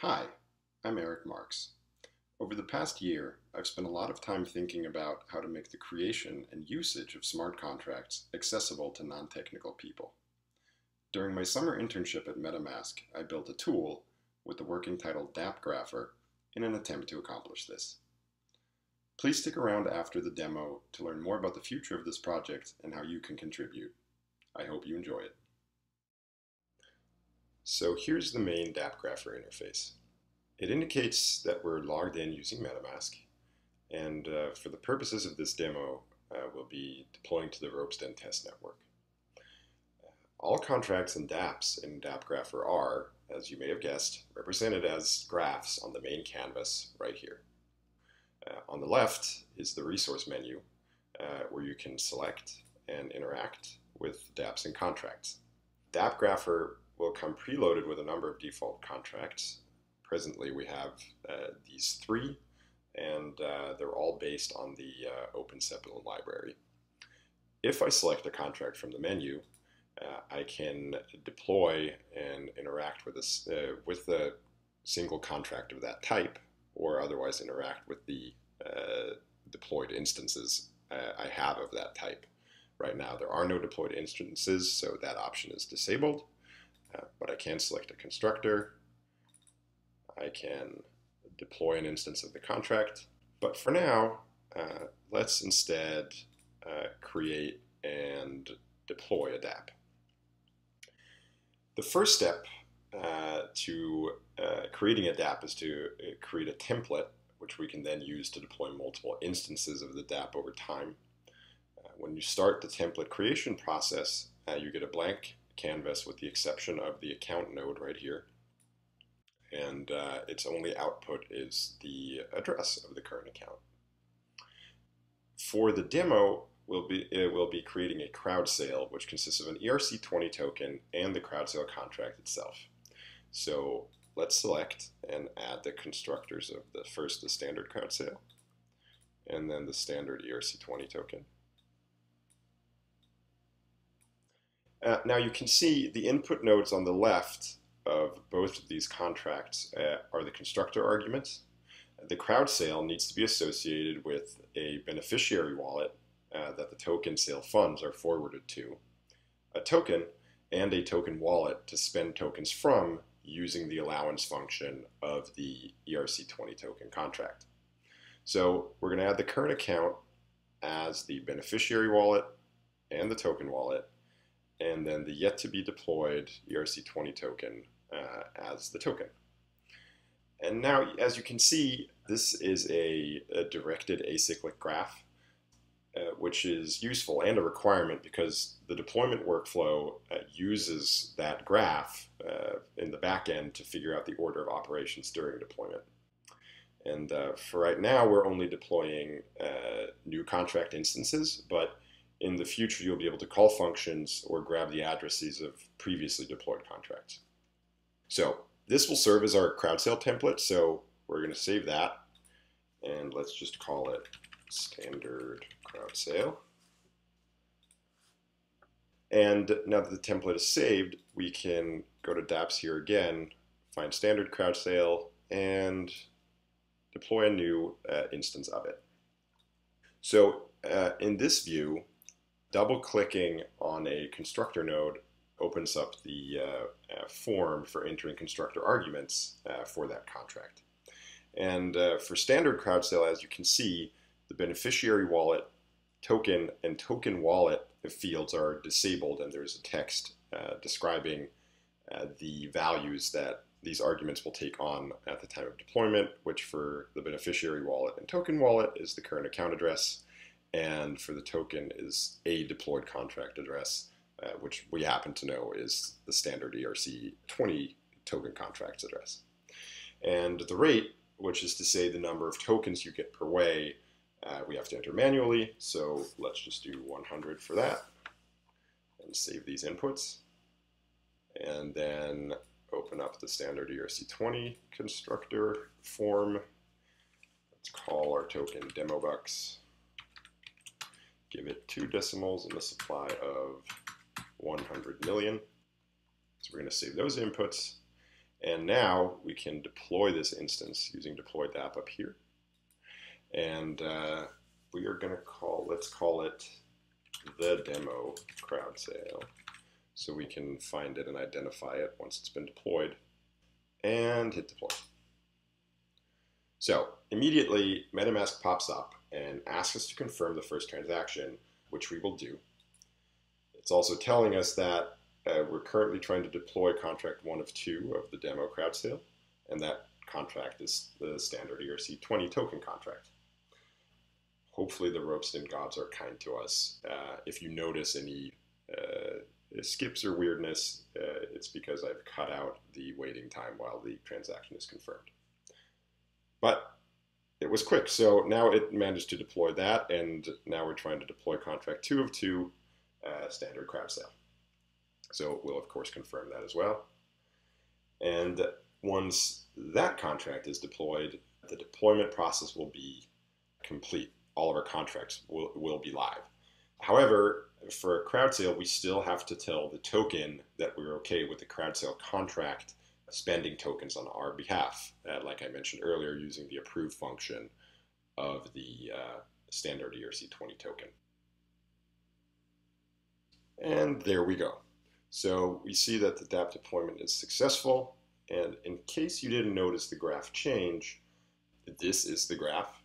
Hi, I'm Eric Marks. Over the past year, I've spent a lot of time thinking about how to make the creation and usage of smart contracts accessible to non-technical people. During my summer internship at MetaMask, I built a tool with the working title Dapp Grapher in an attempt to accomplish this. Please stick around after the demo to learn more about the future of this project and how you can contribute. I hope you enjoy it. So here's the main Dapp Grapher interface. It indicates that we're logged in using MetaMask, and for the purposes of this demo, we'll be deploying to the Ropsten test network. All contracts and dApps in Dapp Grapher are, as you may have guessed, represented as graphs on the main canvas right here. On the left is the resource menu, where you can select and interact with dApps and contracts. Dapp Grapher will come preloaded with a number of default contracts. Presently we have these three, and they're all based on the Open Sepal library. If I select a contract from the menu, I can deploy and interact with a single contract of that type, or otherwise interact with the deployed instances I have of that type. Right now there are no deployed instances, so that option is disabled. But I can select a constructor. I can deploy an instance of the contract. But for now, let's instead create and deploy a dApp. The first step to creating a dApp is to create a template, which we can then use to deploy multiple instances of the dApp over time. When you start the template creation process, you get a blank canvas with the exception of the account node right here, and its only output is the address of the current account. For the demo, we'll be creating a crowd sale, which consists of an ERC20 token and the crowd sale contract itself. So let's select and add the constructors of the standard crowd sale, and then the standard ERC20 token. Now you can see the input nodes on the left of both of these contracts are the constructor arguments. The crowd sale needs to be associated with a beneficiary wallet that the token sale funds are forwarded to, a token, and a token wallet to spend tokens from using the allowance function of the ERC20 token contract. So we're going to add the current account as the beneficiary wallet and the token wallet, and then the yet to be deployed ERC20 token as the token. And now, as you can see, this is a directed acyclic graph, which is useful and a requirement because the deployment workflow uses that graph in the back end to figure out the order of operations during deployment. And for right now, we're only deploying new contract instances, but in the future, you'll be able to call functions or grab the addresses of previously deployed contracts. So this will serve as our crowd sale template, so we're going to save that, and let's just call it standard crowd sale. And now that the template is saved, we can go to Dapps here again, find standard crowd sale, and deploy a new instance of it. So in this view, double-clicking on a constructor node opens up the form for entering constructor arguments for that contract. And for standard crowd sale, as you can see, the beneficiary wallet, token, and token wallet fields are disabled, and there's a text describing the values that these arguments will take on at the time of deployment, which for the beneficiary wallet and token wallet is the current account address, and for the token is a deployed contract address, which we happen to know is the standard ERC20 token contracts address. And the rate, which is to say the number of tokens you get per way, we have to enter manually, so let's just do 100 for that, and save these inputs, and then open up the standard ERC20 constructor form. Let's call our token demobucks. Give it 2 decimals and a supply of 100 million. So we're going to save those inputs. And now we can deploy this instance using deploy Dapp up here. And we are going to let's call it the demo crowd sale, so we can find it and identify it once it's been deployed, and hit deploy. So immediately MetaMask pops up and asks us to confirm the first transaction, which we will do. It's also telling us that we're currently trying to deploy contract 1 of 2 of the demo crowd sale, and that contract is the standard ERC20 token contract. Hopefully the Ropsten gods are kind to us. If you notice any skips or weirdness, it's because I've cut out the waiting time while the transaction is confirmed. But it was quick, so now it managed to deploy that, and now we're trying to deploy contract 2 of 2, standard crowd sale. So we'll of course confirm that as well. And once that contract is deployed, the deployment process will be complete. All of our contracts will be live. However, for a crowd sale, we still have to tell the token that we're okay with the crowd sale contract spending tokens on our behalf, like I mentioned earlier, using the approve function of the standard ERC20 token. And there we go. So we see that the Dapp deployment is successful. And in case you didn't notice the graph change, this is the graph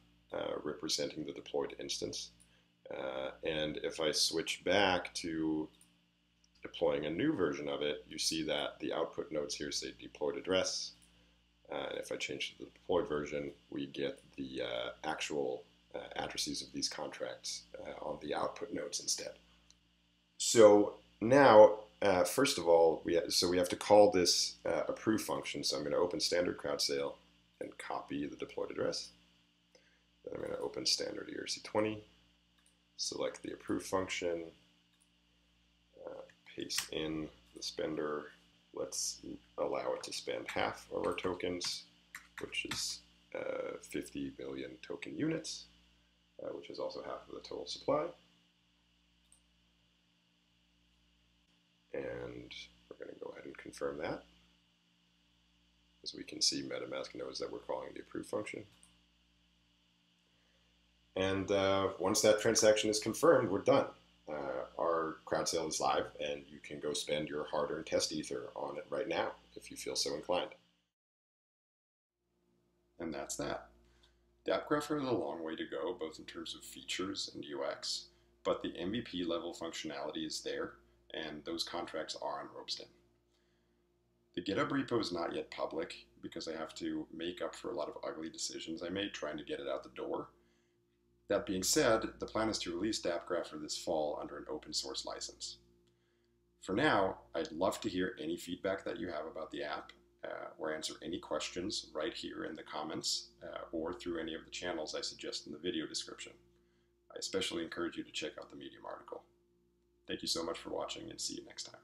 representing the deployed instance. And if I switch back to deploying a new version of it, you see that the output nodes here say deployed address. And if I change to the deployed version, we get the actual addresses of these contracts on the output nodes instead. So now, first of all, we have to call this approve function. So I'm going to open standard crowd sale and copy the deployed address. Then I'm going to open standard ERC20, select the approve function, paste in the spender. Let's allow it to spend half of our tokens, which is 50 million token units, which is also half of the total supply. And we're going to go ahead and confirm that. As we can see, MetaMask knows that we're calling the approve function. And once that transaction is confirmed, we're done. Our crowd sale is live, and you can go spend your hard-earned test ether on it right now if you feel so inclined. And that's that. Dapp Grapher is a long way to go, both in terms of features and UX, but the MVP level functionality is there, and those contracts are on Ropsten. The GitHub repo is not yet public because I have to make up for a lot of ugly decisions I made trying to get it out the door. That being said, the plan is to release Dapp Grapher this fall under an open source license. For now, I'd love to hear any feedback that you have about the app, or answer any questions right here in the comments, or through any of the channels I suggest in the video description. I especially encourage you to check out the Medium article. Thank you so much for watching, and see you next time.